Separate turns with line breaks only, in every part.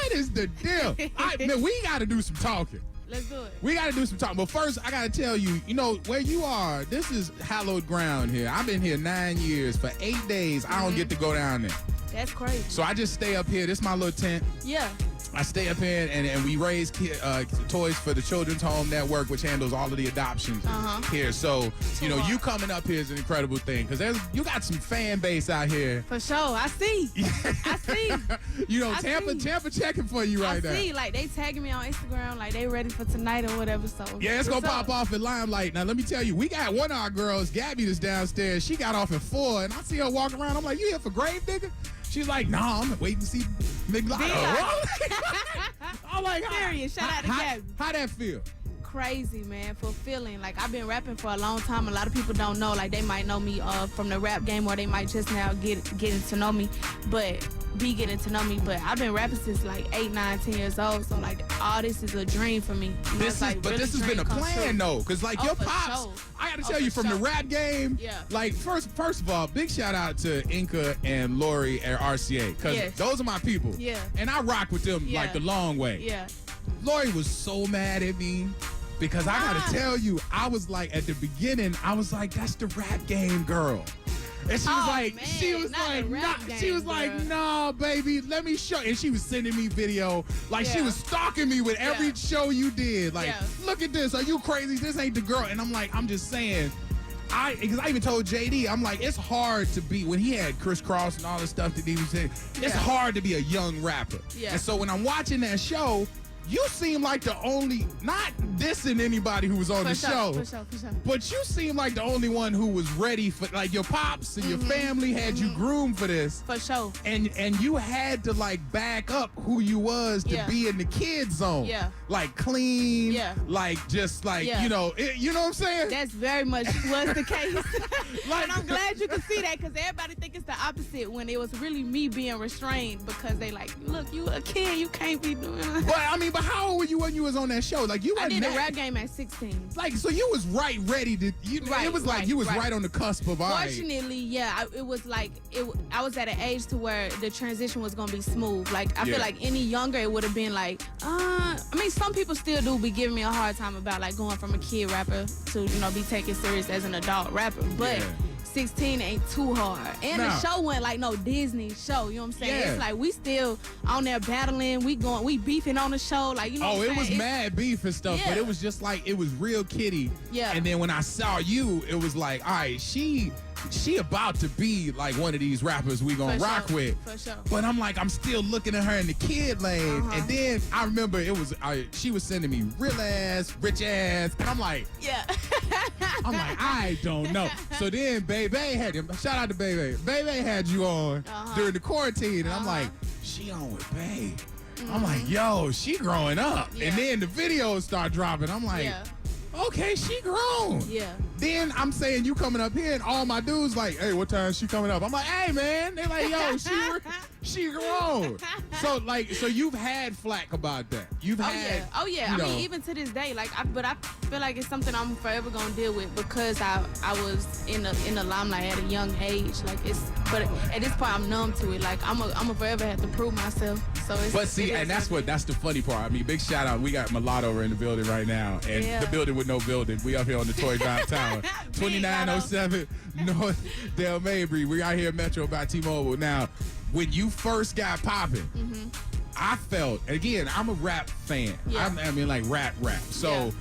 what is the deal? Man, we got to do some talking.
Let's do it.
We got to do some talking. But first, I got to tell you, where you are, this is hallowed ground here. I've been here 9 years. For 8 days, I don't get to go down there.
That's crazy.
So I just stay up here. This is my little tent.
Yeah.
I stay up here, and we raise toys for the Children's Home Network, which handles all of the adoptions here. So, you coming up here is an incredible thing because you got some fan base out here.
For sure. I see. I see.
Tampa checking for you right now.
I see. Like, they tagging me on Instagram, like, they ready for tonight or whatever. So
yeah, it's going to pop off at Limelight. Now, let me tell you, we got one of our girls, Gabby, that's downstairs. She got off at 4, and I see her walking around. I'm like, you here for Grave Digger? She's like, nah, I'm waiting to see Mulatto. I'm like,
serious. Shout out to Gabby.
How that feel?
Crazy, man. Fulfilling. Like, I've been rapping for a long time. A lot of people don't know. Like, they might know me from the rap game, or they might just now getting to know me. But I've been rapping since like 8, 9, 10 years old. So like all this is a dream for me.
This has been a plan though, because like your pops,
sure.
I gotta tell you from the rap game.
Yeah.
Like first of all, big shout out to Inca and Lori at RCA, because those are my people.
Yeah.
And I rock with them like the long way.
Yeah.
Lori was so mad at me. Because I gotta tell you, I was like, at the beginning, I was like, that's the rap game girl. And she was like, nah, baby, let me show. And she was sending me video. Like, she was stalking me with every show you did. Like, look at this. Are you crazy? This ain't the girl. And I'm like, I'm just saying, because I even told JD, I'm like, it's hard to be, when he had Criss Cross and all this stuff that he was saying, it's hard to be a young rapper. Yeah. And so when I'm watching that show, you seem like the only, not dissing anybody who was on the show,
for sure.
but you seem like the only one who was ready for, like your pops and your family had you groomed for this.
For sure.
And you had to like back up who you was to be in the kid zone.
Yeah.
Like clean. Yeah. Like just like, you know what I'm saying?
That's very much was the case. And I'm glad you can see that, because everybody think it's the opposite, when it was really me being restrained, because they like, look, you a kid, you can't be doing that.
But how old were you when you was on that show? Like you,
I did a rap game at 16.
Like, so you was ready to. It was like you was right on the cusp of.
Fortunately, it was like I was at an age to where the transition was gonna be smooth. Like I feel like any younger, it would have been like, I mean, some people still do be giving me a hard time about like going from a kid rapper to be taken serious as an adult rapper, but. 16 ain't too hard. And the show went like no Disney show, you know what I'm saying? Yeah. It's like we still on there battling, we beefing on the show, like, you know what I'm saying?
It was mad beef and stuff, but it was just like, it was real kitty. Yeah. And then when I saw you, it was like, all right, she about to be like one of these rappers we gonna rock with. For sure. But I'm like, I'm still looking at her in the kid lane. And then I remember she was sending me real ass, rich ass, and I'm like, I don't know. So then Bebe had him. Shout out to Bebe. Bebe had you on during the quarantine, and I'm like, she on with Babe. I'm like, yo, she growing up. And then the videos start dropping. I'm like, okay, she grown. Yeah. Then I'm saying you coming up here, and all my dudes like, hey, what time is she coming up? I'm like, hey, man. They like, yo, she grown. So you've had flack about that. You've had.
Oh yeah. I mean, even to this day, like, but I feel like it's something I'm forever gonna deal with, because I was in the limelight at a young age. Like but at this point I'm numb to it. Like I'm a forever have to prove myself. So it's. But see,
and that's the funny part. I mean, big shout out. We got Mulatto in the building right now, and the building with no building. We up here on the Toy Drive Tower, 2907 North Del Mabry. We out here at Metro by T-Mobile. Now, when you first got popping, I felt, again, I'm a rap fan. Yeah. I mean, like rap. So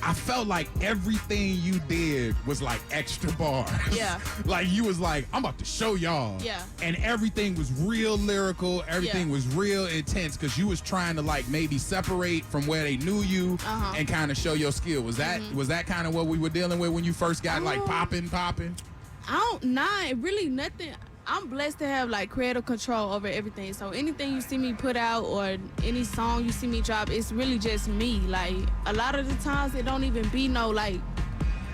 I felt like everything you did was like extra bars. Yeah. Like you was like, I'm about to show y'all. Yeah. And everything was real lyrical. Everything was real intense, because you was trying to like maybe separate from where they knew you and kind of show your skill. Was that kind of what we were dealing with when you first got like popping?
Really nothing. I'm blessed to have like creative control over everything. So anything you see me put out or any song you see me drop, it's really just me. Like a lot of the times it don't even be no like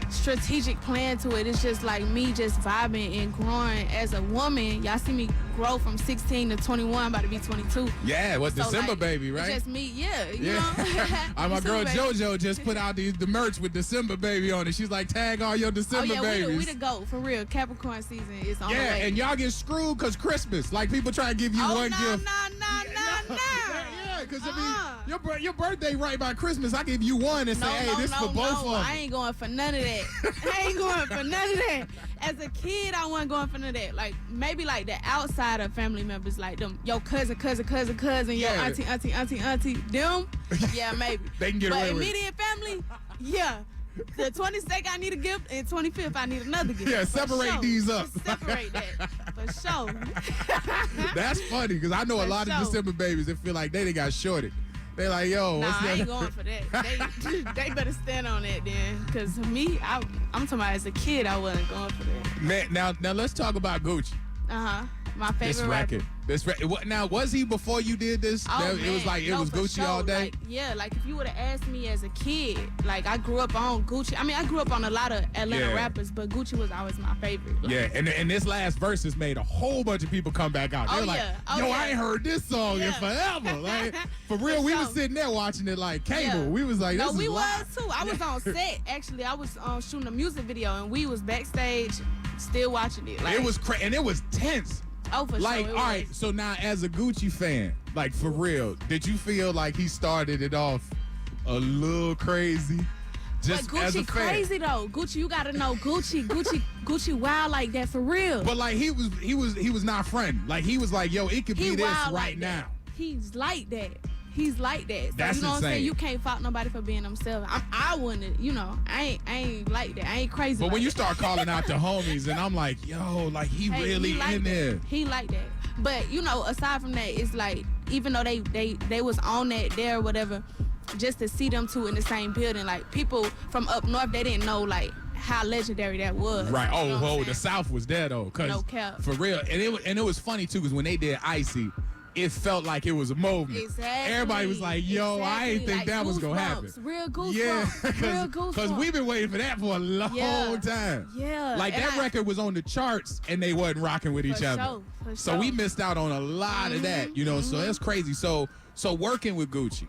strategic plan to it. It's just like me just vibing and growing as a woman. Y'all see me grow from 16 to 21, about to be 22.
Yeah, what, so December
like,
baby, right?
It's just me, you know.
My girl JoJo just put out the merch with December baby on it. She's like, tag all your December babies.
We the GOAT, for real. Capricorn season is on the way.
Yeah, and y'all get screwed because Christmas. Like people try to give you one gift.
No.
because I mean, your birthday right by Christmas. I give you one and say, hey, this for both of them.
I ain't going for none of that. I ain't going for none of that. As a kid, I wasn't going for none of that. Like, maybe like the outsider family members, like them, your cousin, your auntie, them, yeah, maybe.
They can get away with it.
But immediate family, yeah. The 22nd, I need a gift, and 25th, I need another gift.
Yeah, separate these up.
Separate that, for sure.
That's funny, because I know a lot of December babies that feel like they done got shorted. They like, yo, what's that?
I ain't going for that. They better stand on that then, because me, I'm talking about as a kid, I wasn't going for that.
Man, now let's talk about Gucci.
My favorite record.
Now, was he before you did this?
Oh,
it was like, it was Gucci all day?
Like if you would have asked me as a kid, like I grew up on Gucci. I mean, I grew up on a lot of Atlanta rappers, but Gucci was always my favorite. Like,
yeah, and this last verse made a whole bunch of people come back out. They're like, I ain't heard this song in forever. Like, for real, we was sitting there watching it like cable. We was like, this is
we
live.
was too. I was on set, actually. I was shooting a music video, and we was backstage still watching it. Like,
it was crazy, and it was tense.
Oh, for
like,
sure.
All right, so now as a Gucci fan, like for real, did you feel like he started it off a little crazy? Just
but Gucci
as a fan?
Crazy though. Gucci, you gotta know Gucci wild like that for real.
But like he was not friend. Like he was like, yo, it could be this right
like
now.
He's like that. He's like that. So
That's
you know
insane.
What I'm saying? You can't fault nobody for being themselves. I wouldn't, I ain't like that. I ain't crazy.
But
like
when you
that.
start calling out the homies, and I'm like, yo, like he really
he like
in
that.
there.
He like that. But aside from that, it's like even though they was on that there or whatever, just to see them two in the same building, like people from up north, they didn't know like how legendary that was.
Right.
You know what I'm
the South was there though, cause
no cap.
For real, and it was funny too, cause when they did Icy, it felt like it was a movement.
Exactly.
Everybody was like, yo, I ain't think
like
that was gonna happen.
Real goosebumps.
Yeah,
real goosebumps.
because we've been waiting for that for a long time.
Yeah.
Like
and
that record was on the charts and they wasn't rocking with each other. So we missed out on a lot of that, so that's crazy. So working with Gucci.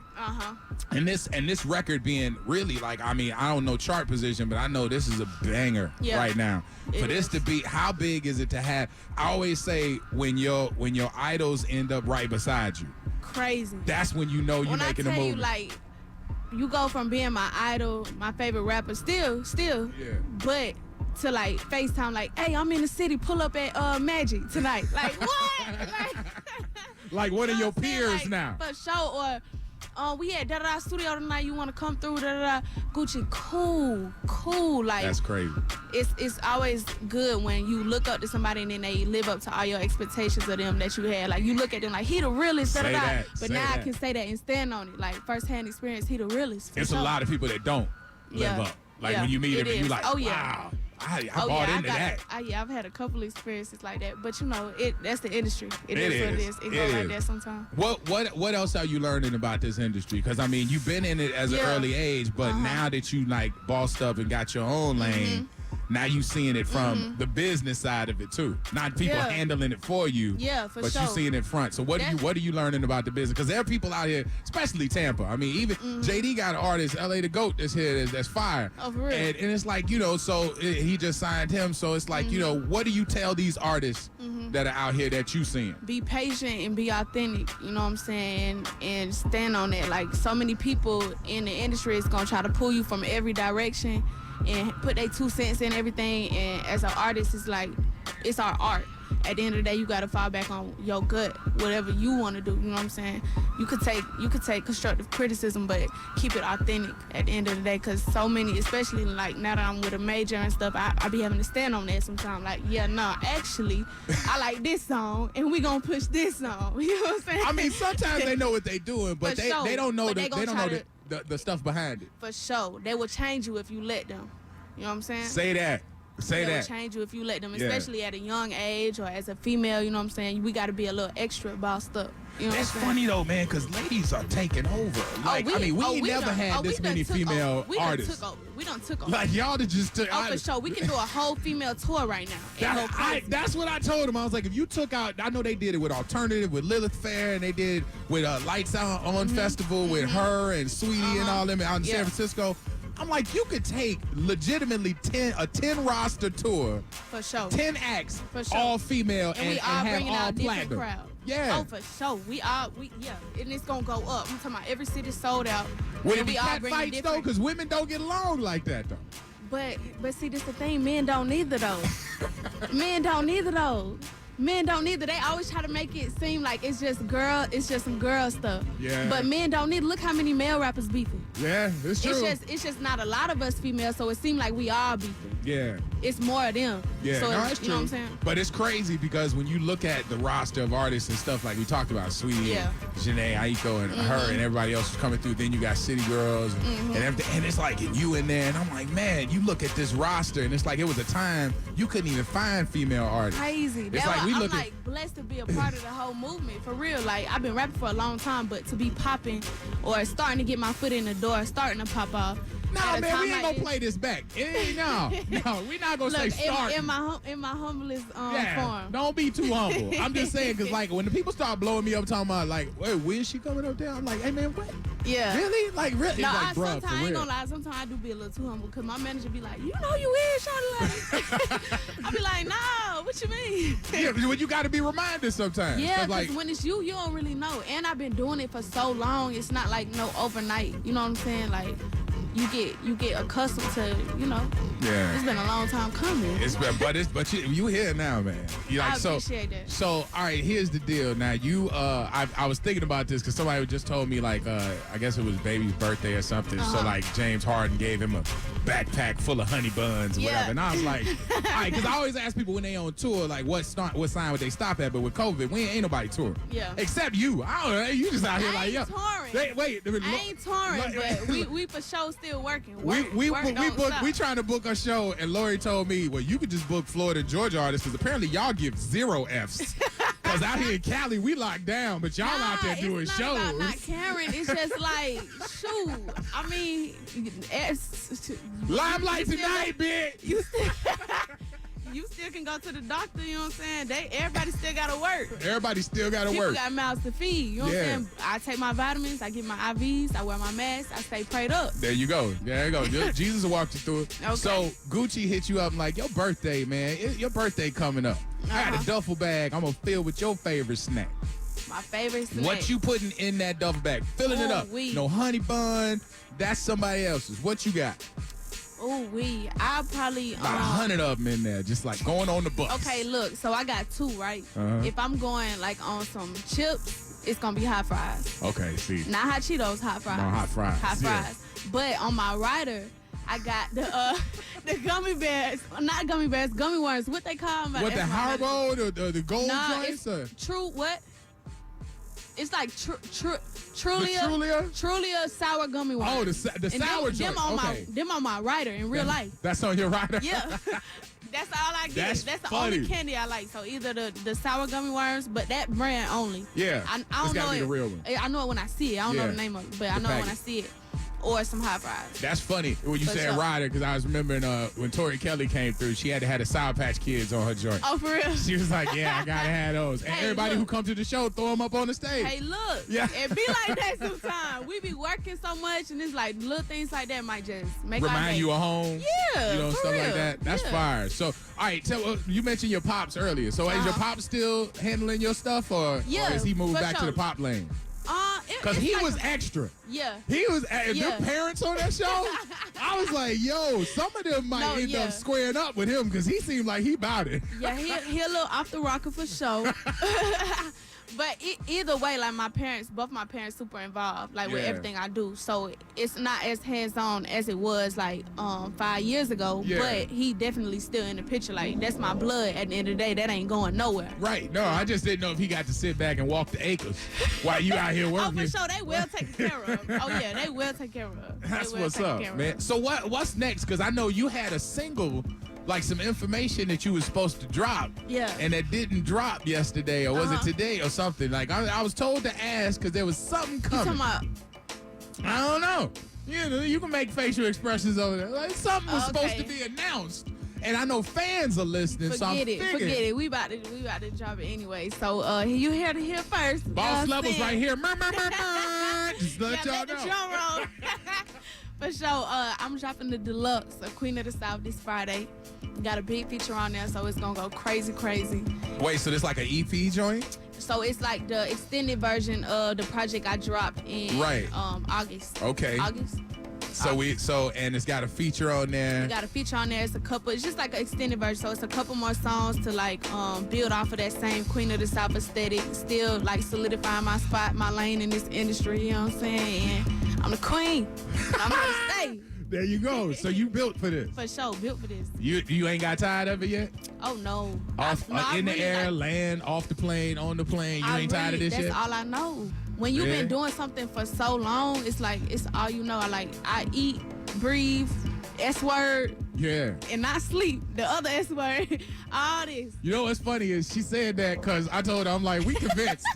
And this record being really like, I mean, I don't know chart position, but I know this is a banger right now. For this to be, how big is it to have? I always say when your idols end up right beside you,
crazy.
that's when you know you're making a movie.
You, like, you go from being my idol, my favorite rapper, still, but to like FaceTime, like, hey, I'm in the city, pull up at Magic tonight. Like, what?
like one of your peers like, now.
For sure. Or we at da-da-da studio tonight, you want to come through, da-da-da. Gucci, cool. Like,
that's crazy.
It's always good when you look up to somebody and then they live up to all your expectations of them that you had. Like, you look at them like, he the realest, da-da-da. But now I can say that and stand on it. Like, first-hand experience, he the realest.
It's a lot of people that don't live up. Like, when you meet him and you like, wow. I bought into that.
I've had a couple experiences like that, but that's the industry. It is what it is. It goes like that sometimes.
What else are you learning about this industry? Because I mean, you've been in it as an early age, but now that you like bossed up and got your own lane, now you seeing it from the business side of it too. Not people handling it for you.
Yeah, for sure.
But you seeing it front. So what are you learning about the business? Because there are people out here, especially Tampa. I mean, even JD got an artist, LA the GOAT, that's here that's fire.
Oh, for real.
And it's like, he just signed him. So it's like, what do you tell these artists that are out here that you seeing?
Be patient and be authentic, you know what I'm saying? And stand on it. Like, so many people in the industry is going to try to pull you from every direction and put their 2 cents in everything. And as an artist, it's like, it's our art. At the end of the day, you got to fall back on your gut, whatever you want to do. You know what I'm saying? You could take constructive criticism, but keep it authentic at the end of the day. Because so many, especially like now that I'm with a major and stuff, I be having to stand on that sometimes. Like, actually, I like this song, and we gonna push this song. You know what I'm saying?
I mean, sometimes they know what they doing, but they don't know the stuff behind it.
For sure, they will change you if you let them. You know what I'm saying?
Say that. They will
change you if you let them, especially at a young age or as a female. You know what I'm saying? We got to be a little extra bossed up. You know
That's funny though, man, because ladies are taking over. Like, we ain't never had this many female artists.
We done took over.
Like, y'all just took.
For sure. We can do a whole female tour right now.
That's what I told them. I was like, if you took out, I know they did it with Alternative, with Lilith Fair, and they did with Lights Out on Festival with her and Sweetie and all them out in San Francisco. I'm like, you could take legitimately a 10 roster tour,
for sure,
10 acts,
for sure,
all female, and
we all
have
bringing
all
out
platinum.
Crowd.
Yeah.
Oh, for sure. And it's gonna go up. I'm talking about every city sold out.
Would it
And
be
we all
cat
bringing
fights, though?
different-
Because women don't get along like that, though.
But see, this the thing. Men don't either, though. Men don't either, though. Men don't either. They always try to make it seem like it's just some girl stuff.
Yeah.
But men don't either. Look how many male rappers beefing.
Yeah, it's true.
It's just not a lot of us females, so it seems like we all beefing.
Yeah.
It's more of them.
Yeah,
so
no, that's
you
true.
know what I'm saying?
But it's crazy because when you look at the roster of artists and stuff like we talked about, Sweetie,
Yeah.
Janae, Aiko, and her and everybody else was coming through. Then you got City Girls and everything. And it's like, and you in there. And I'm like, man, you look at this roster and it's like it was a time you couldn't even find female artists.
Crazy.
It's
That's
like
why
we
I'm
look
like blessed to be a part of the whole movement. For real. Like, I've been rapping for a long time, but to be popping or starting to get my foot in the door, starting to pop off.
No,
at a
man,
time
we ain't
like
gonna
this.
play this back. No, we're not gonna say
Look,
start.
in my humblest form.
Don't be too humble. I'm just saying, because like when the people start blowing me up talking about like, wait, when is she coming up there? I'm like, hey man, what?
Yeah.
Really? Like really?
No,
It's like, bruh,
sometimes
for
I ain't
real.
gonna lie. Sometimes I do be a little too humble because my manager be like, you know you is, Shawty. I be like, no, what you mean?
Yeah, but you got to be reminded sometimes.
Yeah,
'Cause,
because
like,
when it's you don't really know. And I've been doing it for so long. It's not like no overnight. You know what I'm saying? Like, you get accustomed to, you know.
yeah.
It's been a long time coming.
But you here now, man. You like
I appreciate that.
So all right, here's the deal. Now you, I was thinking about this because somebody just told me like, I guess it was baby's birthday or something. So like James Harden gave him a backpack full of honey buns or whatever, and I was like, all right, because I always ask people when they on tour like what sign would they stop at? But with COVID, we ain't nobody touring.
Yeah.
Except you. I don't know. You just out here
I
like,
ain't
yo.
touring.
Wait.
I ain't touring, but we for sure still working.
We
don't stop.
trying to book a show, and Lori told me, well, you could just book Florida and Georgia artists because apparently y'all give 0 Fs. Because out here in Cali, we locked down, but y'all out there doing
it's
shows.
Not about not caring. It's just like, shoot. I mean,
Limelight tonight, bitch.
You still can go to the doctor, you know what I'm saying? Everybody still got to work.
Everybody still got to
People
work.
got mouths to feed, you know what
Yeah.
I'm saying? I take my vitamins, I get my IVs, I wear my mask, I stay prayed up.
There you go. There you go. Jesus will walk you through it.
Okay.
So Gucci hit you up and like, your birthday, man. Your birthday coming up. I got a duffel bag I'm going to fill with your favorite snack.
My favorite snack.
What you putting in that duffel bag? Filling it up.
Ooh-wee.
No honey bun. That's somebody else's. What you got?
I probably
About 100 of them in there, just like going on the bus.
Okay, look, so I got 2, right?
Uh-huh.
If I'm going like on some chips, it's gonna be hot fries.
Okay, see.
Not hot Cheetos, hot fries.
No, hot fries.
Hot
Yeah.
fries. But on my rider, I got the gummy bears, not gummy bears, gummy worms. What they call them?
What, the Haribo, the gold joints?
It's true. What? It's like Trulia.
Trulia?
Trulia sour gummy worms.
Oh, the sour joint. Okay.
Them on my rider in real life.
That's on your rider?
Yeah. That's all I get.
That's
the
funny.
only candy I like. So either the sour gummy worms, but that brand only.
Yeah.
I
It's
don't
gotta
know
be
it.
the real one.
I know it when I see it. I don't know
Yeah.
the name of it, but I
The
know it when I
package.
see it. Or some hot fries.
That's funny when you
For
said
sure.
rider, because I was remembering when Tori Kelly came through, she had to have the Sour Patch Kids on her joint.
Oh, for real?
She was like, yeah, I gotta have those. And
Hey,
everybody
look.
who come to the show, throw them up on the stage.
Hey, look.
Yeah.
It be like that sometimes. We be working so much, and it's like little things like that might just make our
Remind
day.
you of home.
Yeah,
You know,
for
stuff like
real.
that. That's
Yeah.
fire. So, all right, you mentioned your pops earlier. So, is your pop still handling your stuff, or
Yeah,
is he moved
for
back to
sure.
the pop lane? Because
It's
he
like
was extra.
Yeah.
He was, your
Yeah.
parents on that show, I was like, yo, some of them might end up squaring up with him because he seemed like he about it.
Yeah, he a little off the rocker for sure. But either way, like both my parents super involved, like with
Yeah.
everything I do. So it's not as hands-on as it was like 5 years ago.
Yeah.
But he definitely still in the picture. Like that's my blood. At the end of the day, that ain't going nowhere.
Right. No, I just didn't know if he got to sit back and walk the acres while you out here
Oh,
working.
for sure, they will take care of. Oh yeah, they will take care of.
That's
They will
what's
take
up,
care
man.
of.
So what's next? Because I know you had a single, like some information that you was supposed to drop.
Yeah.
And it didn't drop yesterday, or was it today or something? Like I was told to ask because there was something
You
coming.
talking about?
I don't know. You know, you can make facial expressions over there. Like something was supposed to
Okay.
be announced. And I know fans are listening, so I'm
Forget it. We about to drop it anyway. So you heard it here first.
Boss
You know what I'm
levels
saying?
right here. Just let y'all
let the
know.
drum roll. For sure, I'm dropping the deluxe of Queen of the South this Friday. Got a big feature on there, so it's gonna go crazy.
Wait, so this like an EP joint?
So it's like the extended version of the project I dropped in August.
Okay.
August.
And it's got a feature on there.
We got a feature on there. It's a couple. It's just like an extended version. So it's a couple more songs to like build off of that same Queen of the South aesthetic. Still like solidifying my spot, my lane in this industry. You know what I'm saying? And I'm the queen. I'm gonna stay.
There you go. So you built for this.
For sure, built for this.
You ain't got tired of it yet?
Oh no.
In the air, land, off the plane, on the plane. You ain't tired of this yet?
That's all I know. When you've been doing something for so long, it's like it's all you know. I eat, breathe, S word.
Yeah.
And not sleep. The other S word. All this.
You know what's funny is she said that because I told her, I'm like, we convinced.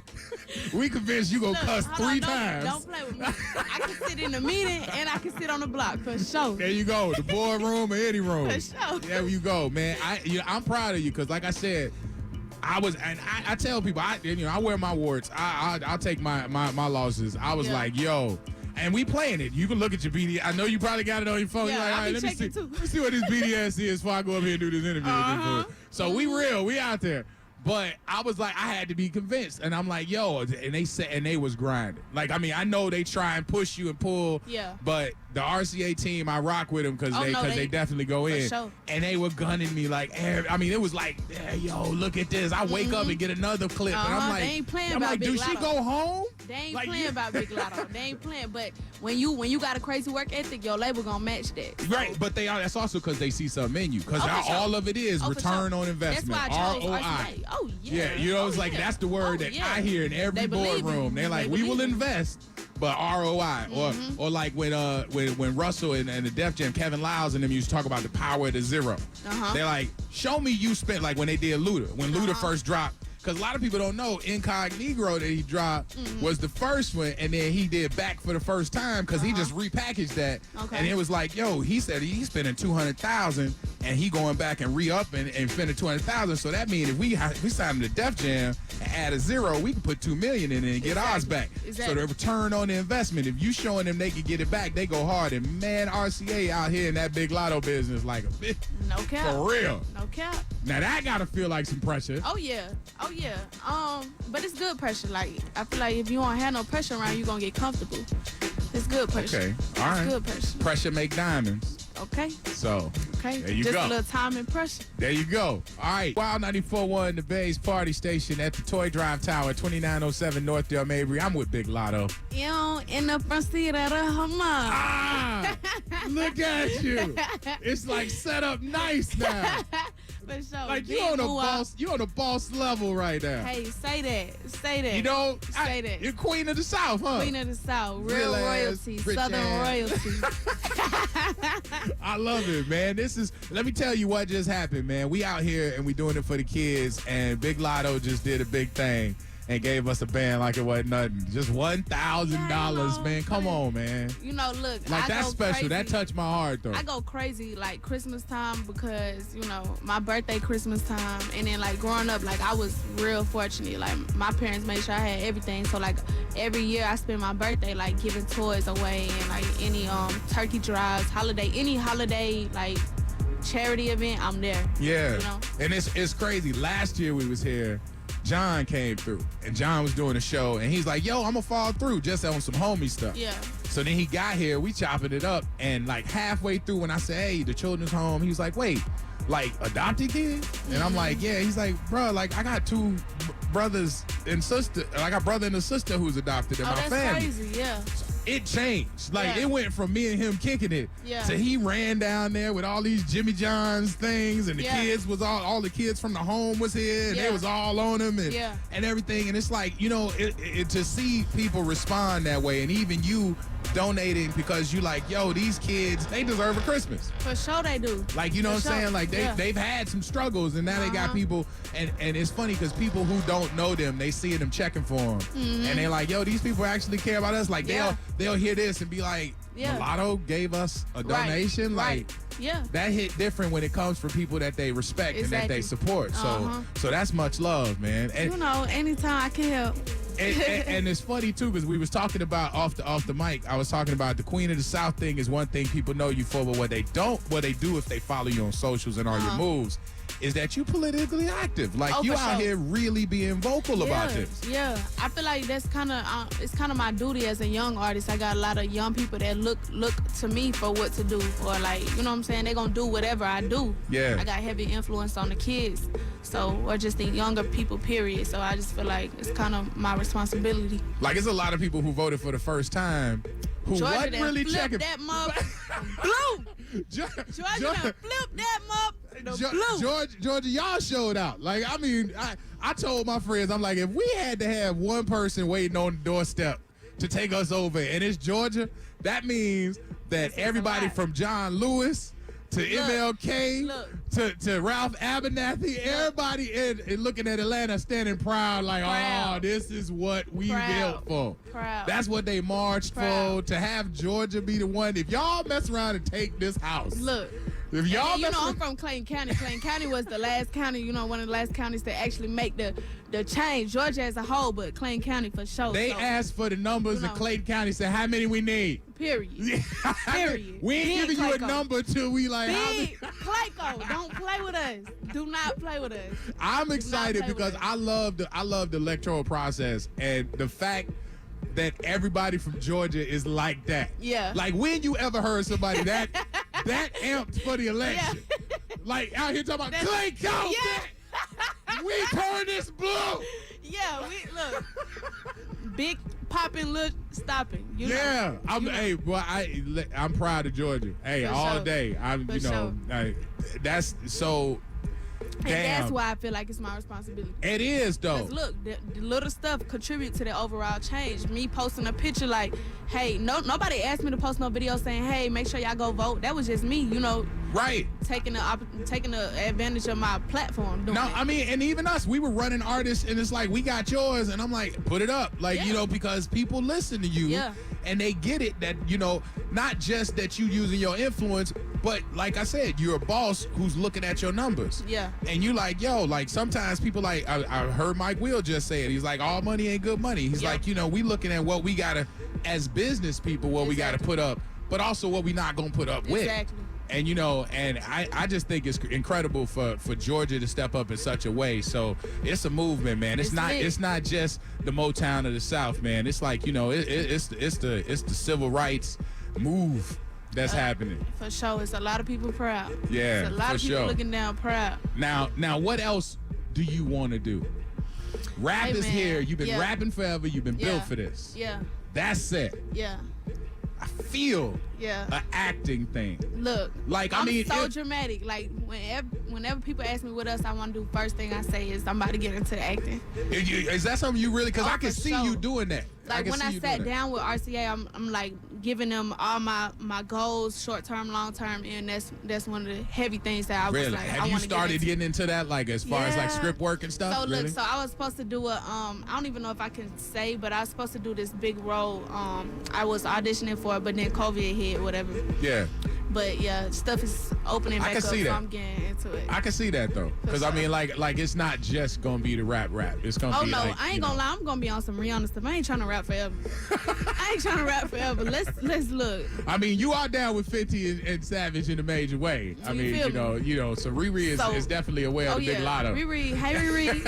We convinced you gonna cuss three times.
Don't play with me. I can sit in the meeting and I can sit on the block for sure.
There you go. The boardroom or any room.
For sure.
There you go, man. I'm proud of you because like I said, I tell people, I wear my warts. I'll take my losses. I was like, yo, and we playing it. You can look at your BDS. I know you probably got it on your phone.
Yeah,
You're like, all right, let me see what this BDS is before I go up here and do this interview. So we real. We out there. But I was like, I had to be convinced. And I'm like, yo, and they was grinding. Like, I mean, I know they try and push you and pull.
Yeah.
But the RCA team, I rock with them because they definitely go in.
Sure.
And they were gunning me like, I mean, it was like, hey, yo, look at this. I wake up and get another clip. And I'm like,
they ain't playing about Big Lotto.
Do she go home?
They ain't playing about Big Lotto. They ain't playing. But when you got a crazy work ethic, your label gonna match that. So.
Right. But that's also because they see something in you. Because all of it is return on investment.
That's why I chose
ROI.
RCA. Oh, yeah.
Yeah, you know, it's like that's the word that I hear in every boardroom. They're like, we will invest, but ROI. Or like when Russell and the Def Jam, Kevin Lyles and them used to talk about the power of the zero. They're like, show me you spent, like when they did Luda. When Luda first dropped, because a lot of people don't know Incognito that he dropped was the first one, and then he did Back for the first time because he just repackaged that. And it was like, yo, he said he's spending $200,000 and he going back and re-up and spending $200,000. So that means if we sign him to Def Jam and add a zero, we can put $2 million in it and get ours back. So the return on the investment, if you showing them they can get it back, they go hard. And man, RCA out here in that Big Lotto business like a bit.
No cap.
For real.
No cap.
Now that gotta feel like some pressure.
Oh yeah. But it's good pressure. Like I feel like if you don't have no pressure around, you gonna get comfortable. It's good pressure.
Okay. All right.
It's good pressure.
Pressure make diamonds.
Okay.
So,
okay.
There you
Just
go.
a little time and pressure.
There you go. All right. Wild 94.1, the Bay's party station at the Toy Drive Tower, 2907 North Del Mabry. I'm with Big Lotto.
In the front seat of the Hummer.
Ah! Look at you. It's like set up nice now.
For sure.
Like you on a boss level right now.
Hey, say that.
You know,
say that.
You're Queen of the South, huh?
Queen of the South. Real royalty. Southern royalty.
I love it, man. Let me tell you what just happened, man. We out here and we doing it for the kids, and Big Lotto just did a big thing and gave us a band like it wasn't nothing. Just $1,000, man. Come on, man.
You know, look.
Like, that's special. Crazy. That touched my heart, though.
I go crazy, like, Christmas time because, you know, my birthday, Christmas time. And then, like, growing up, like, I was real fortunate. Like, my parents made sure I had everything. So, like, every year I spend my birthday, like, giving toys away and, like, any turkey drives, any holiday, like, charity event, I'm there.
Yeah.
You know?
And it's crazy. Last year we was here. John came through, and John was doing a show, and he's like, yo, I'm gonna fall through just on some homie stuff.
Yeah.
So then he got here, we chopping it up, and like halfway through when I said, hey, the children's home, he was like, wait, like adopted kids? And I'm like, yeah. He's like, bro, like I got two brothers and sister, I got brother and a sister who's adopted in my family.
That's crazy, yeah.
It changed. Like, it went from me and him kicking it to he ran down there with all these Jimmy John's things, and the kids was all the kids from the home was here, and they was all on him and everything. And it's like, you know, to see people respond that way, and even you donating because you like, yo, these kids, they deserve a Christmas.
For sure they do.
Like, you know what I'm saying? Like, they've had some struggles, and now they got people, and it's funny because people who don't know them, they see them checking for them, and they're like, yo, these people actually care about us. Like, they'll hear this and be like, Mulatto gave us a donation. Like, that hit different when it comes from people that they respect and that they support. So that's much love, man. And
you know, anytime I can help.
And it's funny too because we was talking about off the mic. I was talking about the Queen of the South thing is one thing people know you for, but what they do if they follow you on socials and all your moves is that you politically active. Like you out here really being vocal about this.
Yeah, I feel like that's kind of it's kind of my duty as a young artist. I got a lot of young people that look to me for what to do, or like, you know what I'm saying, they're gonna do whatever I do.
Yeah,
I got heavy influence on the kids, so, or just the younger people, period. So I just feel like it's kind of my responsibility.
Like, it's a lot of people who voted for the first time who
Georgia
wasn't really checking
that mug blue. Georgia flip that mug blue.
Georgia, y'all showed out. Like, I mean, I told my friends, I'm like, if we had to have one person waiting on the doorstep to take us over, and it's Georgia, that means that everybody from John Lewis to MLK to Ralph Abernathy, everybody in looking at Atlanta standing proud, like, oh, this is what we built for. That's what they marched for, to have Georgia be the one. If y'all mess around and take this house.
Look.
If y'all
I'm from Clayton County. Clayton County was the last county, one of the last counties to actually make the change. Georgia as a whole, but Clayton County for sure.
They asked for the numbers, and Clayton County said, how many we need?
Period. Period.
We ain't giving you a number till we like.
Big Clayco, don't play with us. Do not play with us.
I'm excited because I love the electoral process and the fact that everybody from Georgia is like that.
Yeah.
Like, when you ever heard somebody that amped for the election? Yeah. Like, out here talking about Clayco. Yeah. We turn this blue.
Yeah, look. Big popping, look, stopping.
I'm proud of Georgia. Hey,
for
all
sure.
day. That's so.
And that's why I feel like it's my responsibility.
It is, though.
Because look, the little stuff contribute to the overall change. Me posting a picture like, hey, nobody asked me to post no video saying, hey, make sure y'all go vote. That was just me,
Right.
Taking the advantage of my platform.
I mean, and even us, we were running artists, and it's like, we got yours, and I'm like, put it up. Like, because people listen to you. Yeah. And they get it that, not just that you using your influence, but like I said, you're a boss who's looking at your numbers.
Yeah.
And you like, like sometimes people like, I heard Mike Will just say it. He's like, all money ain't good money. He's like, we looking at what we gotta, as business people, what we gotta put up, but also what we not gonna put up with.
Exactly.
And, and I just think it's incredible for Georgia to step up in such a way. So it's a movement, man. It's not just the Motown of the South, man. It's like, it's the civil rights move that's happening.
For sure. It's a lot of people proud.
Yeah,
it's a lot of people looking down proud.
Now, what else do you want to do? Rap is here. You've been rapping forever. You've been built for this.
Yeah.
That's it.
Yeah.
I feel an acting thing.
Look,
like,
I'm so dramatic. Like, whenever people ask me what else I want to do, first thing I say is I'm about to get into the acting.
Is that something you really? Because I can see you doing that.
Like, when I sat down with RCA, I'm like giving them all my goals, short term, long term, and that's one of the heavy things that I was like.
Have you started getting into that, like, as far as like script work and stuff?
So look, so I was supposed to do I don't even know if I can say, but I was supposed to do this big role. I was auditioning for it, but then COVID hit, whatever.
Yeah.
But yeah, stuff is opening back up, so I'm getting into it.
I can see that though, because I mean, like it's not just gonna be the rap. It's gonna be.
Oh no,
like,
I ain't gonna lie. I'm gonna be on some Rihanna stuff. I ain't trying to rap forever. Let's look.
I mean, you are down with 50 and Savage in a major way. I mean, so Riri is definitely aware of the Big Lotto.
Riri, hey Riri,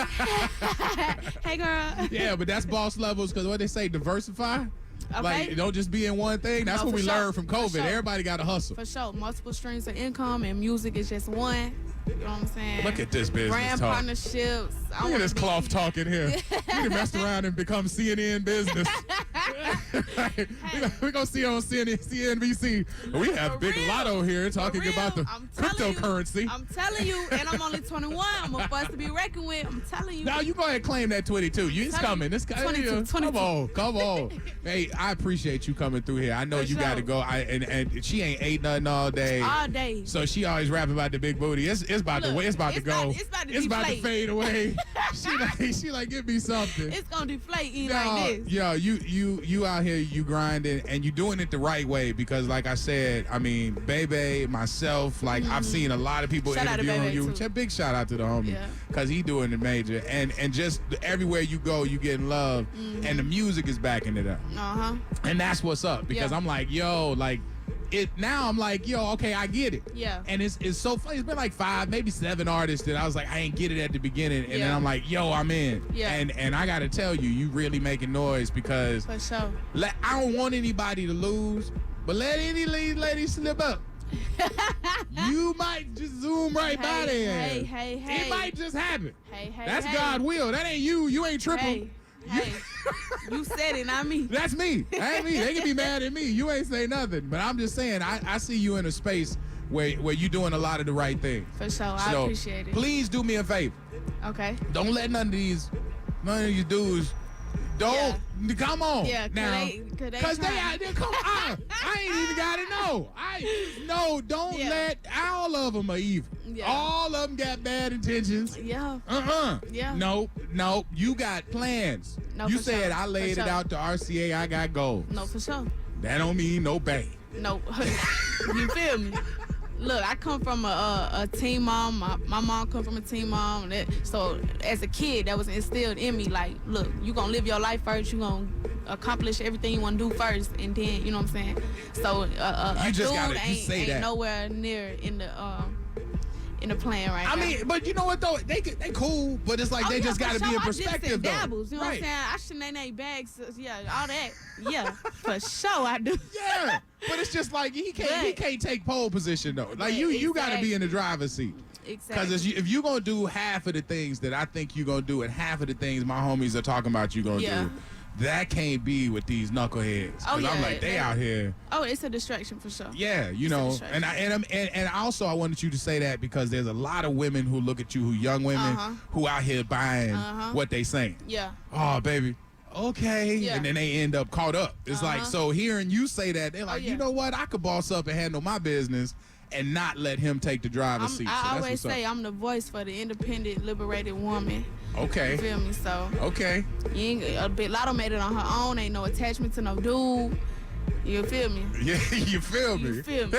hey girl.
Yeah, but that's boss levels, because what they say, diversify.
Okay.
Like, don't just be in one thing. That's what we learned from COVID. Everybody got to hustle.
For sure. Multiple streams of income, and music is just one. You know what I'm saying?
Look at this business
brand
talk.
Partnerships.
Look at this cloth talking here. We done messed around and become CNN business. We're going to see on CNBC. We have Big Lotto here talking about the cryptocurrency.
I'm telling you, and I'm only 21. I'm a force to be reckoned with. I'm telling you.
Now, you go ahead and claim that 22. It's coming. It's
22.
Come on. Hey, I appreciate you coming through here. I know you got to go. And she ain't ate nothing all day.
All day.
So she always rapping about the big booty. It's about to go. It's about to fade away. She like, give me something.
It's gonna deflate like this.
Yeah, you out here, you grinding, and you doing it the right way because, like I said, I mean, Bebe, myself, like I've seen a lot of people
Shout out to
interviewing
Bebe,
you.
too.
Big shout out to the homie because he doing it major, and just everywhere you go, you getting love, and the music is backing it up. And that's what's up because I'm like, yo, like. Now I'm like, yo, okay, I get it.
Yeah.
And it's so funny. It's been like 5, maybe 7 artists that I was like, I ain't get it at the beginning. And then I'm like, yo, I'm in.
Yeah.
And I got to tell you, you really making noise because
For sure.
I don't want anybody to lose, but let any lady slip up. You might just zoom right by there.
Hey.
It might just happen.
Hey.
That's God's will. That ain't you. You ain't tripping.
Hey, you said it, not me.
That's me. That ain't me. They can be mad at me. You ain't say nothing. But I'm just saying, I see you in a space where you doing a lot of the right things.
For sure. I appreciate it.
Please do me a favor.
Okay.
Don't let none of these dudes. Don't come on now. Because they out there. Come on. I ain't even got to know. Don't let all of them are evil. Yeah. All of them got bad intentions.
Yeah. Yeah.
No. You got plans.
No,
you
for
said
sure.
I laid it out to RCA. I got goals.
No, for sure.
That don't mean no bang.
No. You feel me? Look, I come from a teen mom. My mom come from a teen mom. So as a kid, that was instilled in me. Like, look, you gonna live your life first. You gonna accomplish everything you wanna do first, and then you know what I'm saying. So
you just gotta say
ain't
that.
Nowhere near in the plan right now.
I mean, but you know what though? They cool, but it's like they just gotta be in perspective though.
Dabbles, you know what I'm saying? I shenanigans bags, all that. Yeah, for sure I do.
Yeah. But it's just like he can't take pole position though. Like you got to be in the driver's seat.
Exactly.
Because if you're gonna do half of the things that I think you're gonna do, and half of the things my homies are talking about you gonna do, that can't be with these knuckleheads. Because I'm like, they out here.
Oh, it's a distraction for sure.
Yeah, you know, and also I wanted you to say that because there's a lot of women who look at you, young women who out here buying what they saying.
Yeah.
Oh, baby. Okay,
Yeah.
and then they end up caught up. It's like, so hearing you say that, they're like, you know what? I could boss up and handle my business and not let him take the driver's seat.
I always say I'm the voice for the independent, liberated woman.
Okay.
You feel me? So.
Okay.
Lotto made it on her own. Ain't no attachment to no dude. You feel me?
Yeah, you feel me?
You feel me?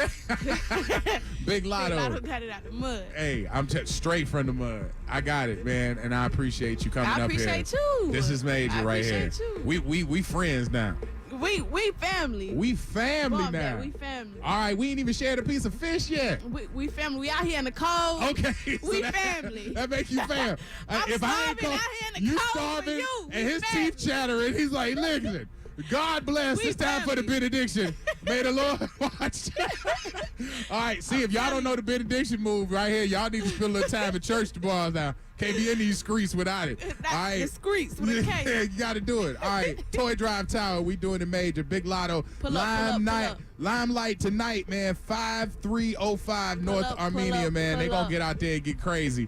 Big Lotto.
Big Lotto got it out the mud.
Hey, I'm straight from the mud. I got it, man, and I appreciate you coming up here.
I appreciate you.
This is major right here.
You.
We friends now.
We family.
We family
Bump
now.
that. We family.
All right, we ain't even shared a piece of fish yet.
We family. We out here in the cold.
Okay.
We family.
That makes you fam.
I'm starving out here in the
you
cold
starving,
for you.
and his teeth chattering. He's like, listen. God bless. It's time for the benediction. May the Lord watch. All right, see, if y'all don't know the benediction move right here, y'all need to spend a little time at church tomorrow now. Can't be in these streets without it.
That's
all right.
the streets with a K.
Yeah, you got to do it. All right, Toy Drive Tower, we doing the major. Big Lotto.
Pull up.
Limelight tonight, man, 5305 North Armenia, man. They going to get out there and get crazy.